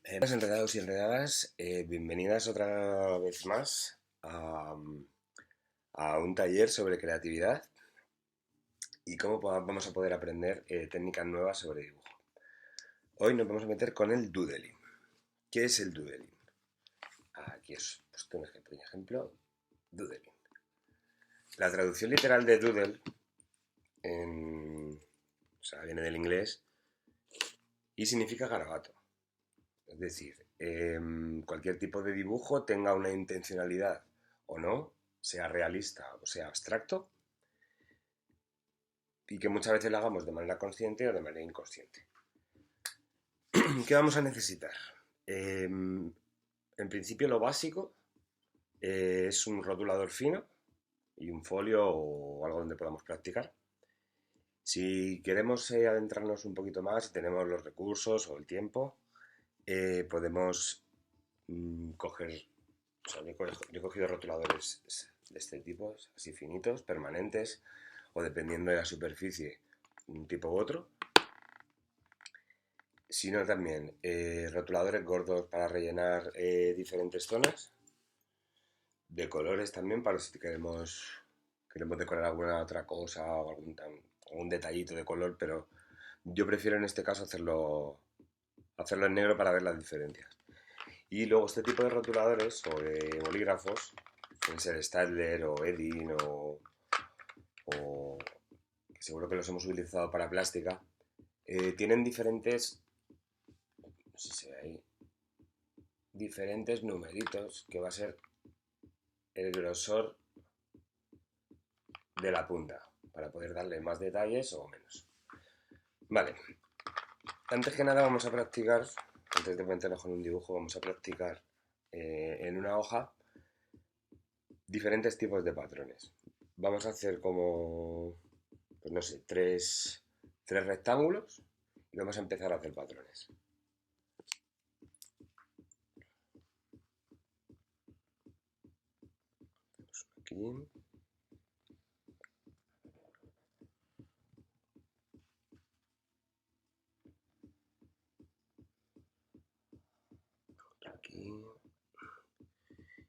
Enredados y enredadas, bienvenidas otra vez más a un taller sobre creatividad y cómo vamos a poder aprender técnicas nuevas sobre dibujo. Hoy nos vamos a meter con el doodling. ¿Qué es el doodling? Aquí os he puesto un ejemplo, doodling. La traducción literal de doodle viene del inglés y significa garabato. Es decir, cualquier tipo de dibujo tenga una intencionalidad o no, sea realista o sea abstracto, y que muchas veces lo hagamos de manera consciente o de manera inconsciente. ¿Qué vamos a necesitar? En principio lo básico es un rotulador fino y un folio o algo donde podamos practicar. Si queremos adentrarnos un poquito más, tenemos los recursos o el tiempo, podemos coger, yo he cogido rotuladores de este tipo, así finitos, permanentes, o dependiendo de la superficie, un tipo u otro. Sino también rotuladores gordos para rellenar diferentes zonas, de colores también, para si queremos decorar alguna otra cosa o algún detallito de color, pero yo prefiero en este caso hacerlo en negro para ver las diferencias. Y luego este tipo de rotuladores o de bolígrafos, pueden ser Staedtler o Edding o que seguro que los hemos utilizado para plástica, tienen diferentes, no sé si se ve ahí, diferentes numeritos que va a ser el grosor de la punta para poder darle más detalles o menos. Vale, antes que nada vamos a practicar, antes de meternos con un dibujo, vamos a practicar en una hoja diferentes tipos de patrones. Vamos a hacer como, pues no sé, tres rectángulos y vamos a empezar a hacer patrones. Aquí. Aquí.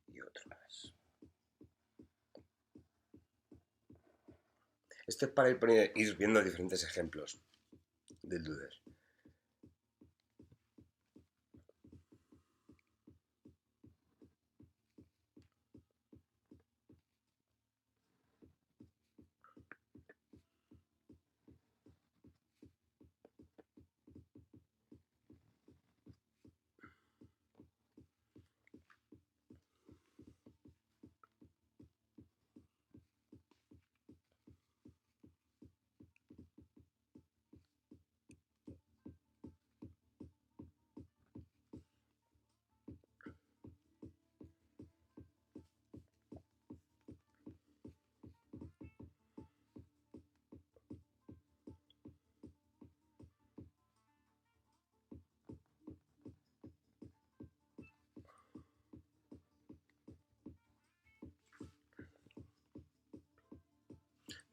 Y otro más. Esto es para ir viendo diferentes ejemplos del doodle.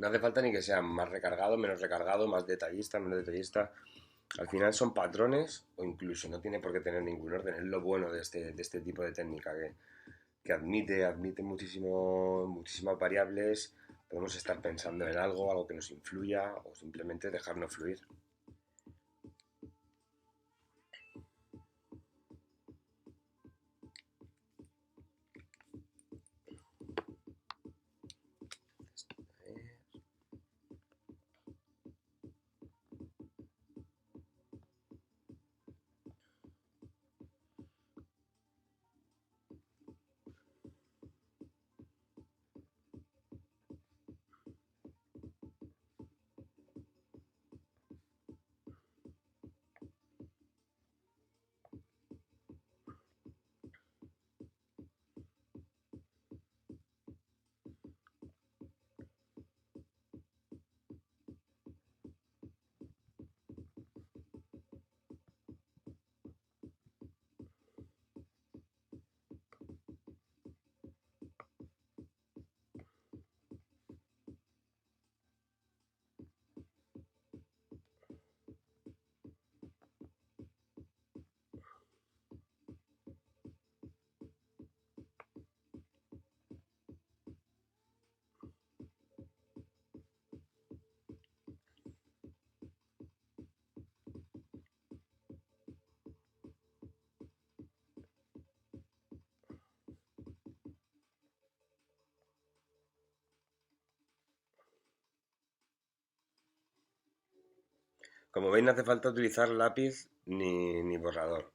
No hace falta ni que sea más recargado, más detallista, menos detallista. Al final son patrones o incluso no tiene por qué tener ningún orden. Es lo bueno de este tipo de técnica que admite muchísimas variables. Podemos estar pensando en algo que nos influya o simplemente dejarnos fluir. Como veis, no hace falta utilizar lápiz ni borrador,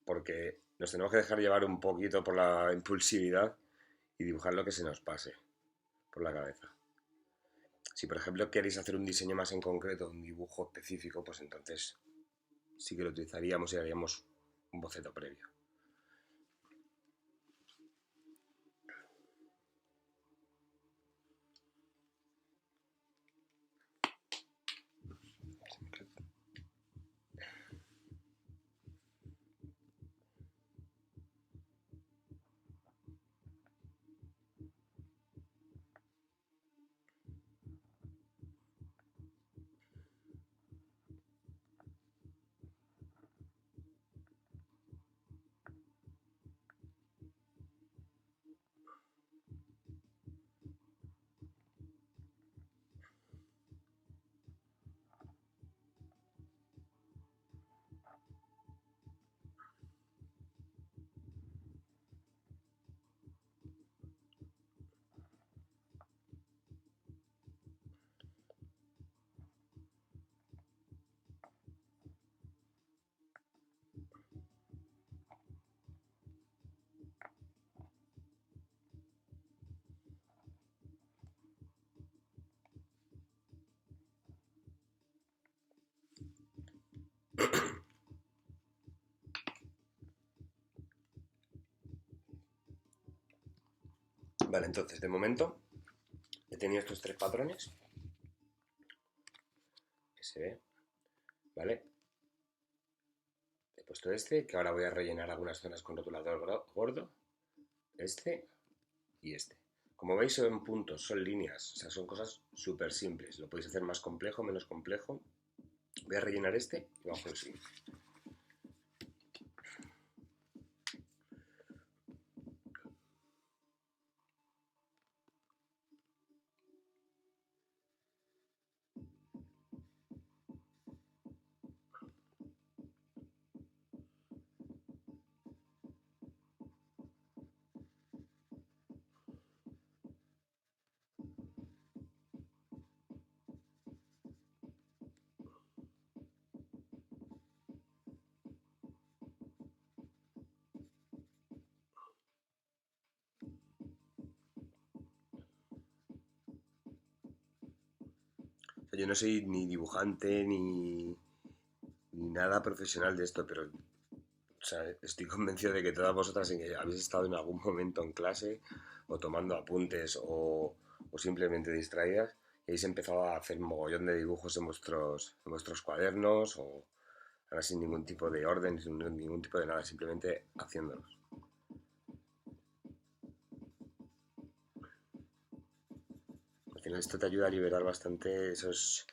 porque nos tenemos que dejar llevar un poquito por la impulsividad y dibujar lo que se nos pase por la cabeza. Si por ejemplo queréis hacer un diseño más en concreto, un dibujo específico, pues entonces sí que lo utilizaríamos y haríamos un boceto previo. Vale, entonces de momento he tenido estos tres patrones que se ve, ¿vale? He puesto este, que ahora voy a rellenar algunas zonas con rotulador gordo, este y este. Como veis son puntos, son líneas, o sea, son cosas súper simples. Lo podéis hacer más complejo, menos complejo. Voy a rellenar este y bajo el siguiente. O sea, yo no soy ni dibujante ni nada profesional de esto, pero o sea, estoy convencido de que todas vosotras habéis estado en algún momento en clase o tomando apuntes o simplemente distraídas y habéis empezado a hacer un mogollón de dibujos en vuestros cuadernos o ahora sin ningún tipo de orden, sin ningún tipo de nada, simplemente haciéndolos. Al final esto te ayuda a liberar bastante esos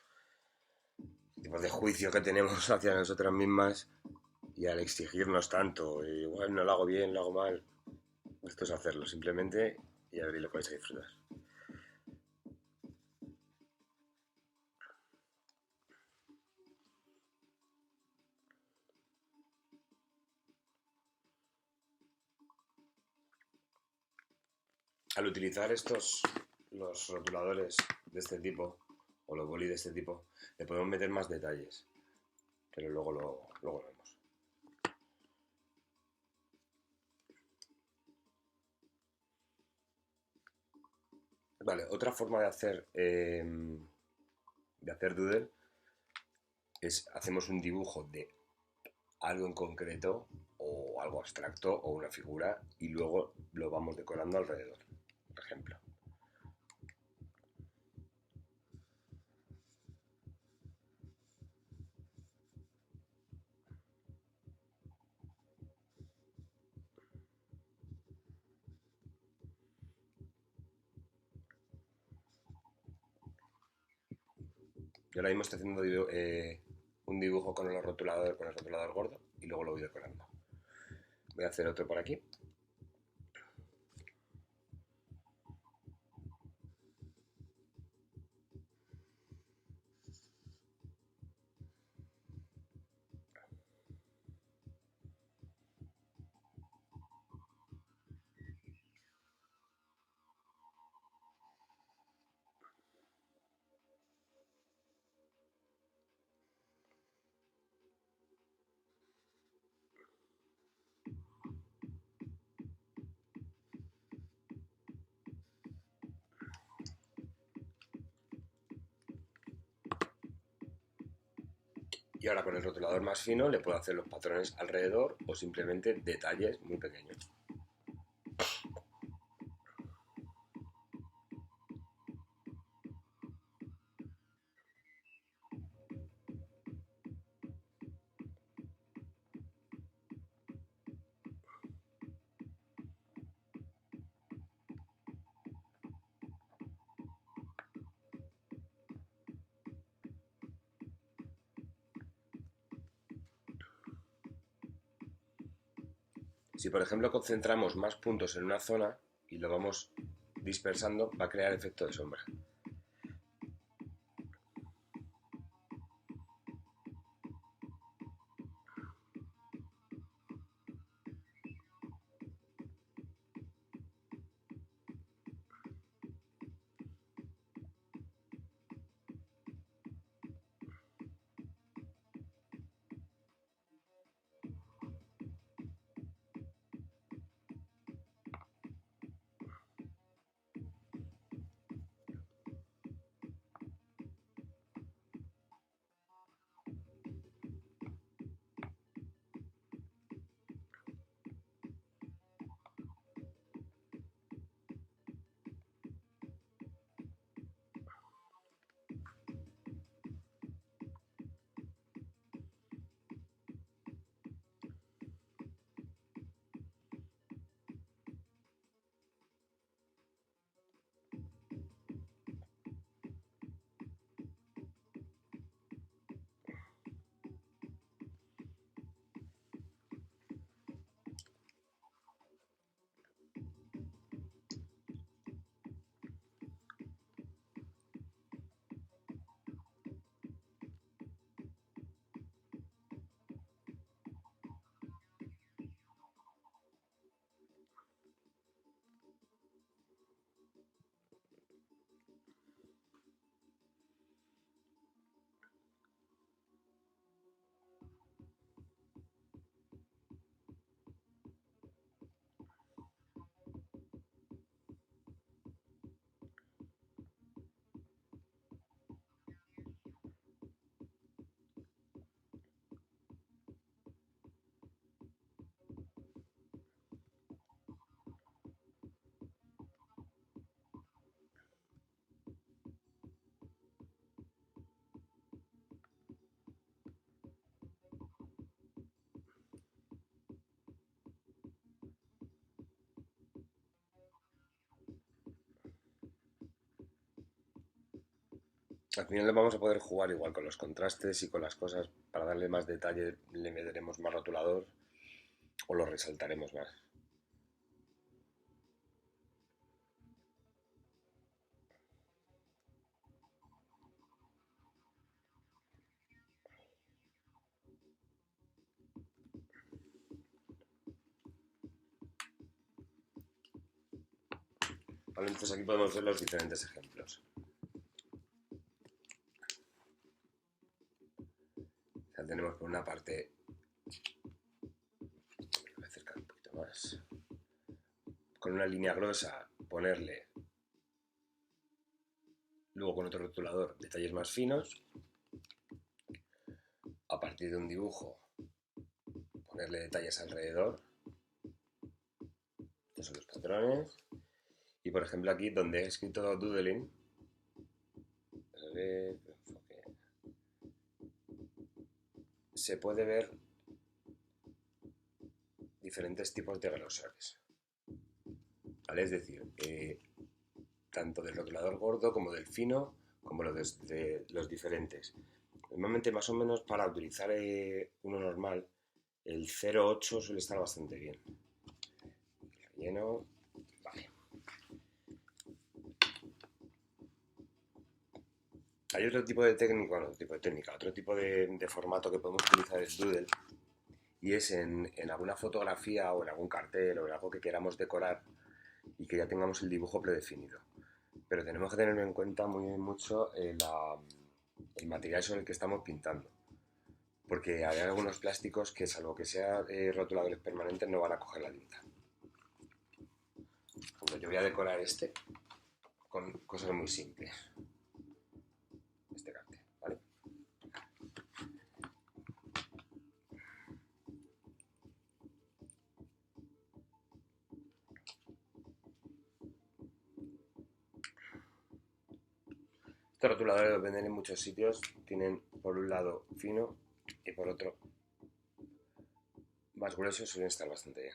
tipos de juicio que tenemos hacia nosotras mismas y al exigirnos tanto, igual no lo hago bien, lo hago mal, esto es hacerlo simplemente y a ver lo vais a disfrutar. Al utilizar los rotuladores de este tipo o los bolis de este tipo, le podemos meter más detalles, pero luego lo vemos. Vale, otra forma de hacer doodle es hacemos un dibujo de algo en concreto o algo abstracto o una figura y luego lo vamos decorando alrededor, por ejemplo. Yo ahora mismo estoy haciendo un dibujo con el rotulador gordo y luego lo voy decorando. Voy a hacer otro por aquí. Y ahora con el rotulador más fino le puedo hacer los patrones alrededor o simplemente detalles muy pequeños. Si por ejemplo concentramos más puntos en una zona y lo vamos dispersando, va a crear efecto de sombra. Al final vamos a poder jugar igual con los contrastes y con las cosas para darle más detalle, le meteremos más rotulador o lo resaltaremos más. Vale, entonces aquí podemos ver los diferentes ejemplos. O sea, tenemos por una parte, voy a acercar un poquito más, con una línea gruesa ponerle, luego con otro rotulador, detalles más finos, a partir de un dibujo ponerle detalles alrededor, estos son los patrones, y por ejemplo aquí donde he escrito doodling, se puede ver diferentes tipos de grosores, ¿vale? Es decir, tanto del rotulador gordo como del fino, como de los diferentes. Normalmente más o menos para utilizar uno normal, el 0,8 suele estar bastante bien. Relleno, vale. Hay otro tipo de técnica, otro tipo de formato que podemos utilizar es Doodle, y es en alguna fotografía o en algún cartel o en algo que queramos decorar y que ya tengamos el dibujo predefinido. Pero tenemos que tener en cuenta mucho el material sobre el que estamos pintando, porque hay algunos plásticos que, salvo que sean rotuladores permanentes, no van a coger la tinta. Bueno, yo voy a decorar este con cosas muy simples. Este cartel, ¿vale? Estos rotuladores los venden en muchos sitios. Tienen por un lado fino y por otro más grueso. Suelen estar bastante bien.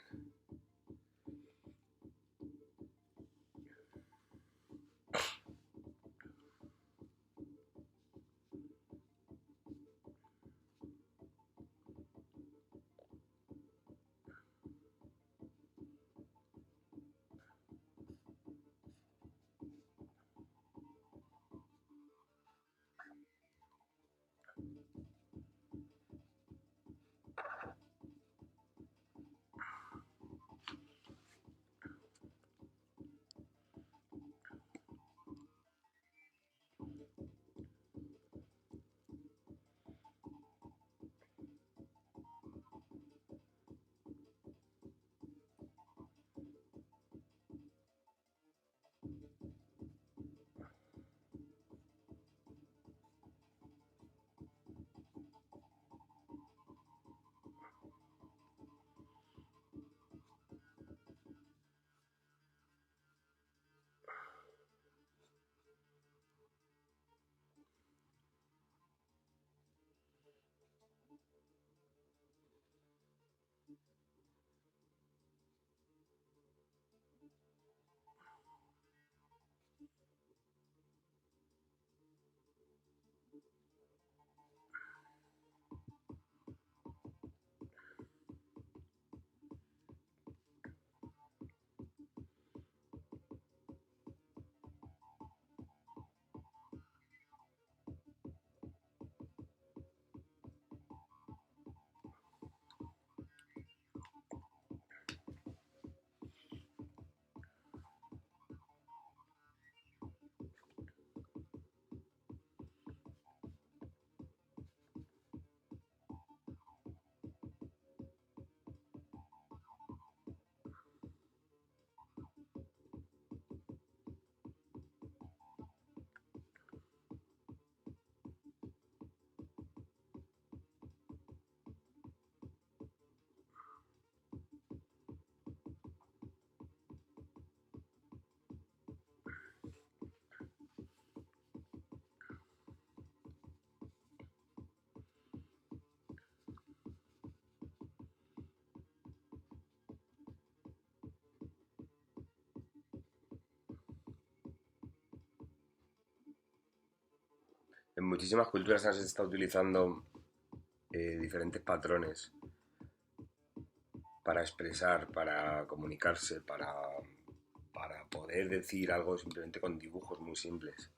En muchísimas culturas se está utilizando diferentes patrones para expresar, para comunicarse, para poder decir algo simplemente con dibujos muy simples.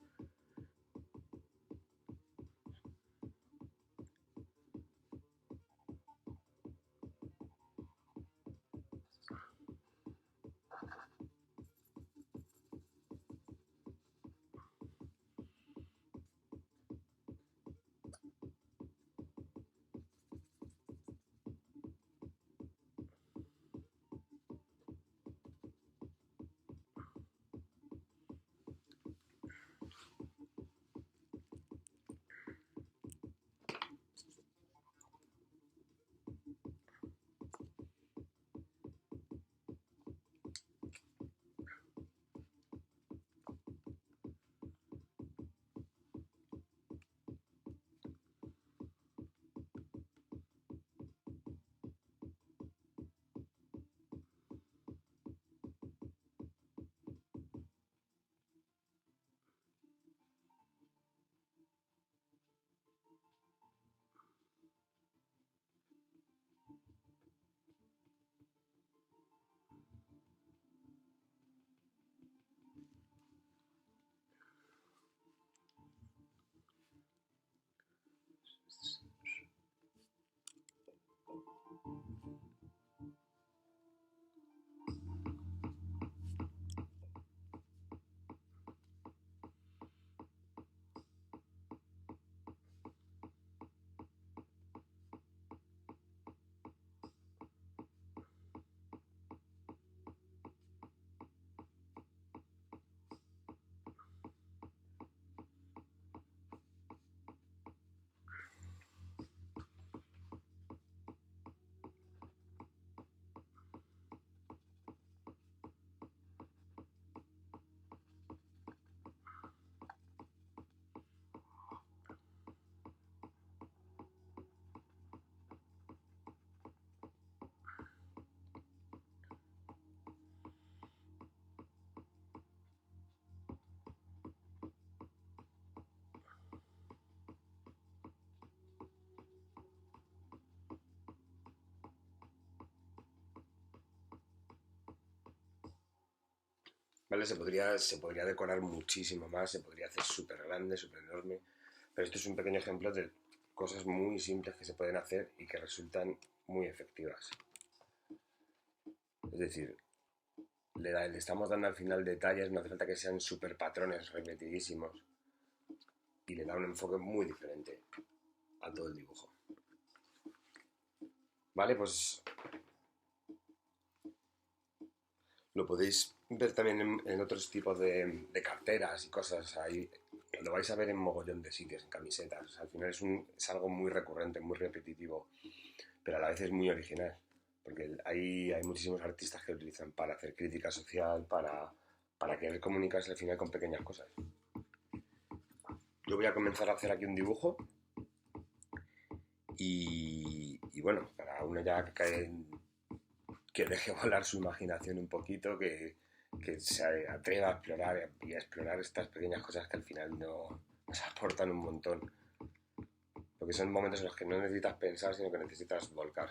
¿vale? Se podría decorar muchísimo más, se podría hacer súper grande, súper enorme, pero esto es un pequeño ejemplo de cosas muy simples que se pueden hacer y que resultan muy efectivas. Es decir, le estamos dando al final detalles, no hace falta que sean súper patrones repetidísimos y le da un enfoque muy diferente a todo el dibujo. Vale, pues lo podéis ver también en otros tipos de carteras y cosas. Ahí lo vais a ver en mogollón de sitios, en camisetas. O sea, al final es algo muy recurrente, muy repetitivo, pero a la vez es muy original. Porque hay muchísimos artistas que lo utilizan para hacer crítica social, para querer comunicarse al final con pequeñas cosas. Yo voy a comenzar a hacer aquí un dibujo y bueno, para uno ya que deje volar su imaginación un poquito, que se atreva a explorar y a explorar estas pequeñas cosas que al final nos aportan un montón. Porque son momentos en los que no necesitas pensar, sino que necesitas volcar.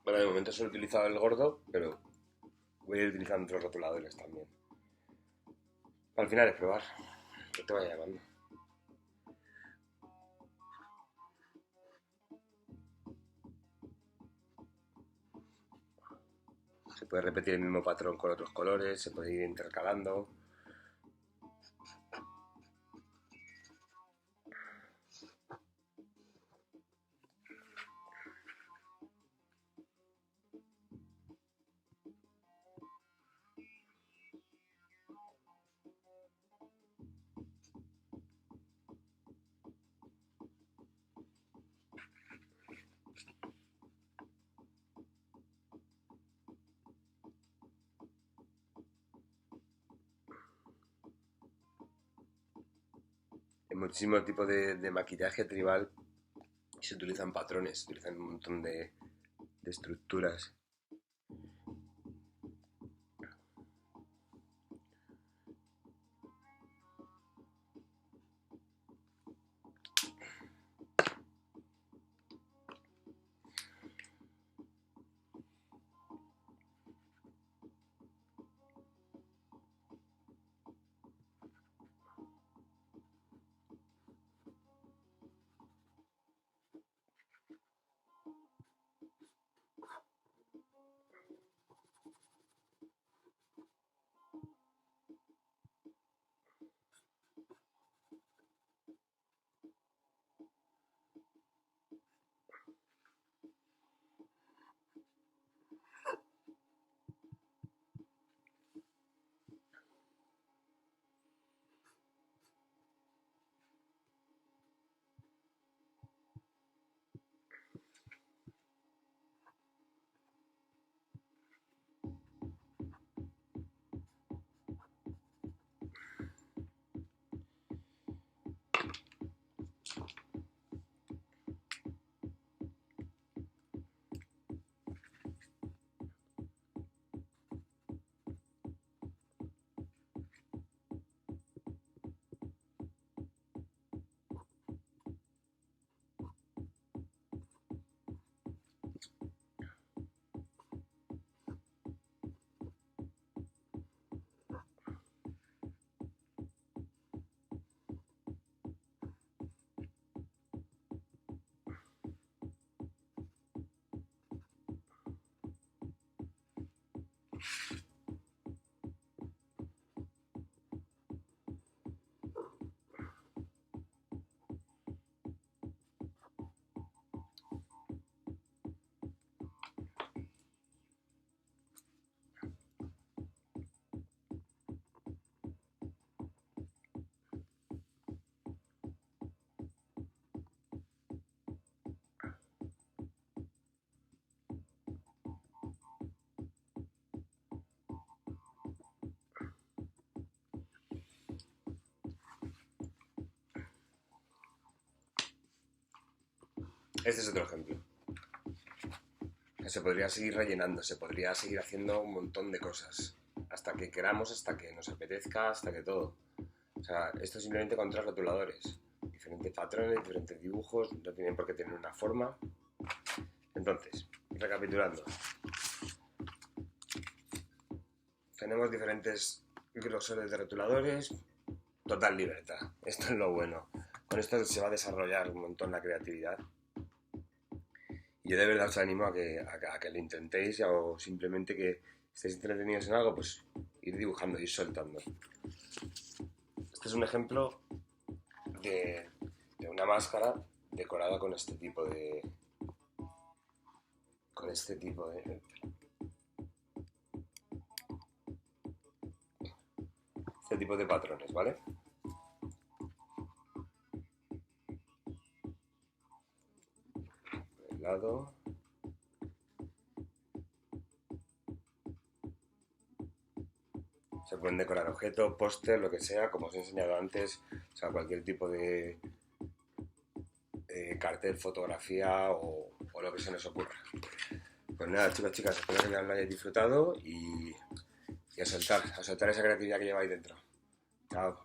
Bueno, de momento solo he utilizado el gordo, pero voy a ir utilizando otros rotuladores también. Al final es probar, que te vaya llamando. Se puede repetir el mismo patrón con otros colores, se puede ir intercalando. En muchísimos tipos de maquillaje tribal se utilizan patrones, se utilizan un montón de estructuras. Este es otro ejemplo. Se podría seguir rellenando, se podría seguir haciendo un montón de cosas. Hasta que queramos, hasta que nos apetezca, hasta que todo. O sea, esto simplemente con tres rotuladores. Diferentes patrones, diferentes dibujos, no tienen por qué tener una forma. Entonces, recapitulando. Tenemos diferentes grosores de rotuladores, total libertad. Esto es lo bueno. Con esto se va a desarrollar un montón la creatividad. Y yo de verdad os animo a que lo intentéis o simplemente que estéis entretenidos en algo, pues ir dibujando, ir soltando. Este es un ejemplo de una máscara decorada con este tipo de... este tipo de patrones, ¿vale? El lado... Se pueden decorar objetos, póster, lo que sea, como os he enseñado antes, o sea, cualquier tipo de cartel, fotografía o lo que se nos ocurra. Pues nada, chicos, chicas, espero que lo hayáis disfrutado y a soltar esa creatividad que lleváis dentro. Chao.